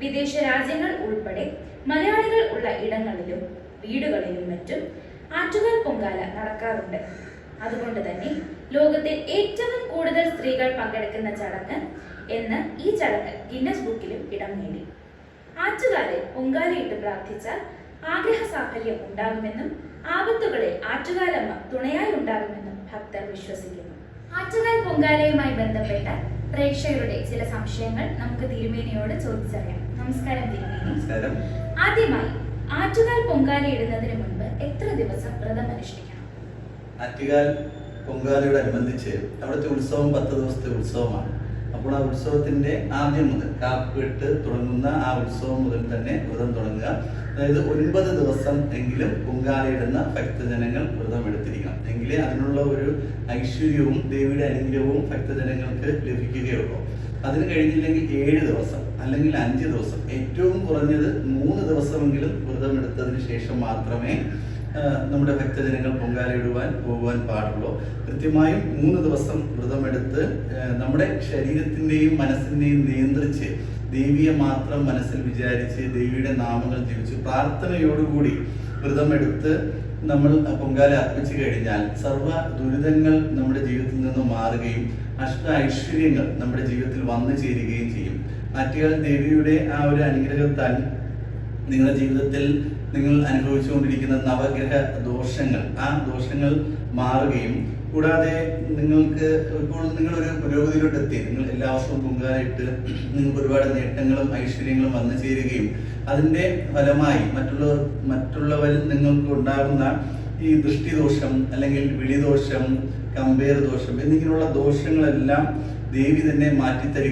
വിദേശ രാജ്യങ്ങൾ ഉൾപ്പെടെ മലയാളികൾ ഉള്ള ഇടങ്ങളിലും വീടുകളിലും മറ്റും ആറ്റുകാൽ പൊങ്കാല നടക്കാറുണ്ട്. അതുകൊണ്ട് തന്നെ ലോകത്തെ ഏറ്റവും കൂടുതൽ സ്ത്രീകൾ പങ്കെടുക്കുന്ന ചടങ്ങ് എന്ന് ഈ ചടങ്ങ് ഗിന്നസ് ബുക്കിലും ഇടം നേടി. ആറ്റുകാലിൽ പൊങ്കാലയിട്ട് പ്രാർത്ഥിച്ചാൽ ആഗ്രഹ സാഫല്യം ഉണ്ടാകുമെന്നും ആപത്തുകളിൽ ആറ്റുകാലമ്മ തുണയായി ഉണ്ടാകുമെന്നും ഭക്തർ വിശ്വസിക്കുന്നു. ആറ്റുകാൽ പൊങ്കാലയുമായി ബന്ധപ്പെട്ട പ്രേക്ഷകരുടെ ചില സംശയങ്ങൾ നമുക്ക് തിരുമേനിയോട് ചോദിച്ചറിയാം. നമസ്കാരം തിരുമേനി. നമസ്കാരം. ആദ്യമായി ആറ്റുകാൽ പൊങ്കാല ഇടുന്നതിന് മുൻപ് എത്ര ദിവസം വ്രതം അനുഷ്ഠിക്കണം? ആറ്റുകാൽ പൊങ്കാലയോടനുബന്ധിച്ച് അവിടുത്തെ ഉത്സവം 10 ദിവസത്തെ ഉത്സവമാണ്. അപ്പോൾ ആ ഉത്സവത്തിന്റെ ആദ്യം മുതൽ കാപ്പിട്ട് തുടങ്ങുന്ന ആ ഉത്സവം മുതൽ തന്നെ വ്രതം തുടങ്ങുക. അതായത് 9 ദിവസം എങ്കിലും പൊങ്കാലയിടുന്ന ഭക്തജനങ്ങൾ വ്രതം എടുത്തിരിക്കണം. എങ്കിലേ അതിനുള്ള ഒരു ഐശ്വര്യവും ദേവിയുടെ അനുഗ്രഹവും ഭക്തജനങ്ങൾക്ക് ലഭിക്കുകയുള്ളൂ. അതിന് കഴിഞ്ഞില്ലെങ്കിൽ 7 ദിവസം അല്ലെങ്കിൽ 5 ദിവസം, ഏറ്റവും കുറഞ്ഞത് 3 ദിവസമെങ്കിലും വ്രതം എടുത്തതിന് ശേഷം മാത്രമേ നമ്മുടെ ഭക്തജനങ്ങൾ പൊങ്കാലയിടുവാൻ പോകുവാൻ പാടുള്ളൂ. കൃത്യമായും 3 ദിവസം വ്രതമെടുത്ത് നമ്മുടെ ശരീരത്തിൻ്റെയും മനസ്സിൻ്റെയും നിയന്ത്രിച്ച് ദേവിയെ മാത്രം മനസ്സിൽ വിചാരിച്ച് ദേവിയുടെ നാമങ്ങൾ ജപിച്ച് പ്രാർത്ഥനയോടുകൂടി വ്രതമെടുത്ത് നമ്മൾ പൊങ്കാല അർപ്പിച്ചു കഴിഞ്ഞാൽ സർവ്വ ദുരിതങ്ങൾ നമ്മുടെ ജീവിതത്തിൽ നിന്ന് മാറുകയും അഷ്ട ഐശ്വര്യങ്ങൾ നമ്മുടെ ജീവിതത്തിൽ വന്നു ചേരുകയും ചെയ്യും. ആറ്റുകാൽ ദേവിയുടെ ആ ഒരു അനുഗ്രഹത്താൽ നിങ്ങളുടെ ജീവിതത്തിൽ നിങ്ങൾ അനുഭവിച്ചുകൊണ്ടിരിക്കുന്ന നവഗ്രഹ ദോഷങ്ങൾ, ആ ദോഷങ്ങൾ മാറുകയും കൂടാതെ നിങ്ങൾക്ക് ഇപ്പോൾ നിങ്ങളൊരു പുരോഗതിയിലോട്ട് എത്തി, നിങ്ങൾ എല്ലാ വർഷവും പൊങ്കാലയിട്ട് നിങ്ങൾക്ക് ഒരുപാട് നേട്ടങ്ങളും ഐശ്വര്യങ്ങളും വന്നു ചേരുകയും അതിൻ്റെ ഫലമായി മറ്റുള്ളവരിൽ നിങ്ങൾക്ക് ഉണ്ടാകുന്ന ഈ ദൃഷ്ടിദോഷം അല്ലെങ്കിൽ വിളിദോഷം, കമ്പേർ ദോഷം എന്നിങ്ങനെയുള്ള ദോഷങ്ങളെല്ലാം ദേവി തന്നെ മാറ്റിത്തരിക.